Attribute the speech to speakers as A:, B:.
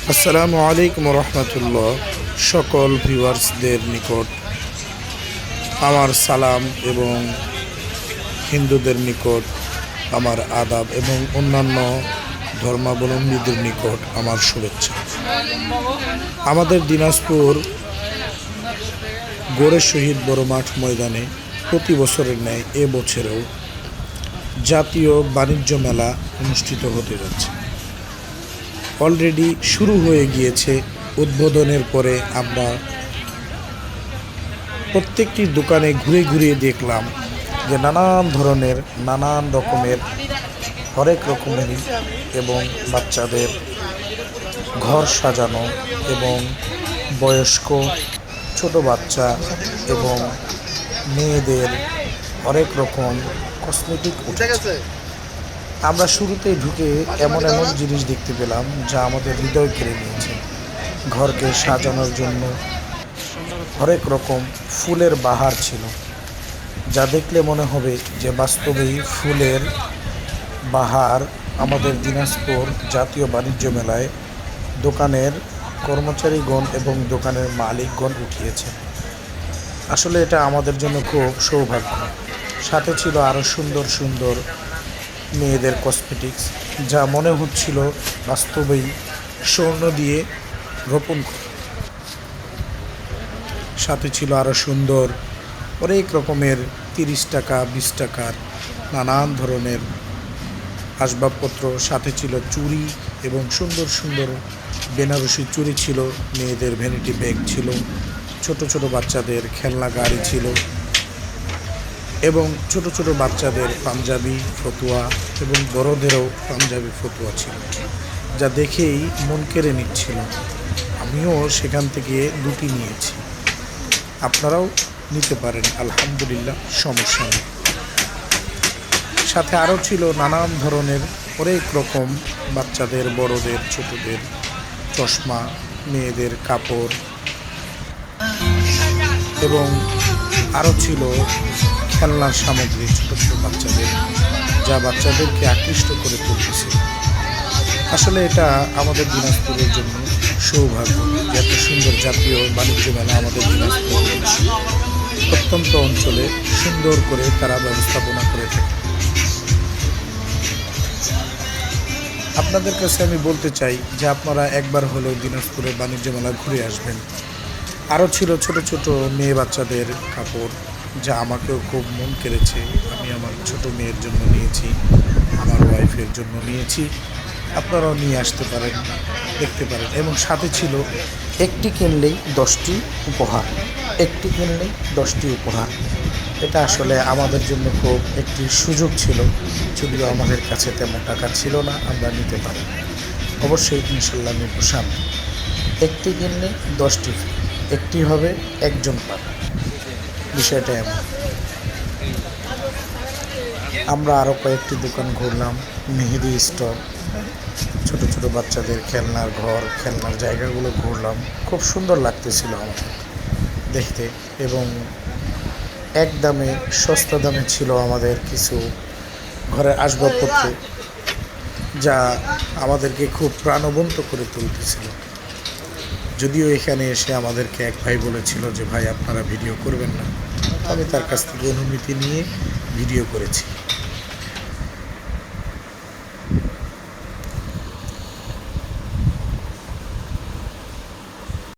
A: আসসালামু আলাইকুম রহমতুল্লাহ। সকল ভিউয়ার্সদের নিকট আমার সালাম এবং হিন্দুদের নিকট আমার আদাব এবং অন্যান্য ধর্মাবলম্বীদের নিকট আমার শুভেচ্ছা। আমাদের দিনাজপুর গোড়ে শহীদ বড় মাঠ ময়দানে প্রতি বছরের ন্যায় এবছরেও জাতীয় বাণিজ্য মেলা অনুষ্ঠিত হতে যাচ্ছে। অলরেডি শুরু হয়ে গিয়েছে। উদ্বোধনের পরে আমরা প্রত্যেকটি দোকানে ঘুরে ঘুরে দেখলাম যে নানান রকমের হরেক রকমের এবং বাচ্চাদের ঘর সাজানো এবং বয়স্ক ছোট বাচ্চা এবং মেয়েদের হরেক রকম কসমেটিক উঠেছে। আমরা শুরুতেই ঢুকে এমন জিনিস দেখতে পেলাম যা আমাদের হৃদয় কেড়ে নিয়েছে। ঘরকে সাজানোর জন্য হরেক রকম ফুলের বাহার ছিল, যা দেখলে মনে হবে যে বাস্তবেই ফুলের বাহার আমাদের দিনাজপুর জাতীয় বাণিজ্য মেলায় দোকানের কর্মচারীগণ এবং দোকানের মালিকগণ উঠিয়েছে। আসলে এটা আমাদের জন্য খুব সৌভাগ্য। সাথে ছিল আরও সুন্দর সুন্দর মেয়েদের কসমেটিক্স, যা মনে হচ্ছিল বাস্তবেই স্বর্ণ দিয়ে রোপণ করা। সাথে ছিল আরও সুন্দর অনেক রকমের 30 টাকা 20 টাকার নানান ধরনের আসবাবপত্র। সাথে ছিল চুড়ি এবং সুন্দর সুন্দর বেনারসি চুড়ি ছিল, মেয়েদের ভ্যানিটি ব্যাগ ছিল, ছোট ছোট বাচ্চাদের খেলনা গাড়ি ছিল এবং ছোট ছোট বাচ্চাদের পাঞ্জাবি ফতুয়া এবং বড়দেরও পাঞ্জাবি ফতুয়া ছিল, যা দেখেই মন কেড়ে নিচ্ছিল। আমিও সেখান থেকে দুটি নিয়েছি, আপনারাও নিতে পারেন, আলহামদুলিল্লাহ, সমস্যা নেই। সাথে আরও ছিল নানান ধরনের অনেক রকম বাচ্চাদের বড়দের ছোটদের চশমা, মেয়েদের কাপড় এবং আরও ছিল খেলনার সামগ্রী ছোট ছোট বাচ্চাদের, যা বাচ্চাদেরকে আকৃষ্ট করে তুলতেছিল। আসলে এটা আমাদের দিনাজপুরের জন্য সৌভাগ্য যে এত সুন্দর জাতীয় বাণিজ্য মেলা আমাদের দিনাজপুর প্রত্যন্ত অঞ্চলে সুন্দর করে তারা ব্যবস্থাপনা করে থাকে। আপনাদের কাছে আমি বলতে চাই যে আপনারা একবার হলেও দিনাজপুরের বাণিজ্য মেলা ঘুরে আসবেন। আরও ছিল ছোট ছোট মেয়ে বাচ্চাদের কাপড়, যা আমাকেও খুব মন কেড়েছে। আমি আমার ছোট মেয়ের জন্য নিয়েছি, আমার ওয়াইফের জন্য নিয়েছি। আপনারাও নিয়ে আসতে পারেন, দেখতে পারেন। এবং সাথে ছিল একটি কিনলেই 10টি উপহার, একটি কিনলেই 10টি উপহার। এটা আসলে আমাদের জন্য খুব একটি সুযোগ ছিল, যদিও আমাদের কাছে তেমন টাকা ছিল না, আমরা নিতে পারি। অবশ্যই ইনশাল্লাহ নেব সামনে। একটি কিনলে 10টি ফ্রি, একটি হবে একজন পাবে, বিষয়টা এমন। আমরা আরও কয়েকটি দোকান ঘুরলাম, মেহেদি স্টল, ছোট ছোট বাচ্চাদের খেলনার ঘর, খেলনার জায়গাগুলো ঘুরলাম। খুব সুন্দর লাগতেছিল আমাদের দেখতে এবং একদমে সস্তা দামে ছিল আমাদের কিছু ঘরের আসবাবপত্র, যা আমাদেরকে খুব প্রাণবন্ত করে তুলতেছিল। যদিও এখানে এসে আমাদেরকে এক ভাই বলেছিল যে ভাই আপনারা ভিডিও করবেন না, আমি তার কাছ থেকে অনুমতি নিয়ে ভিডিও করেছি।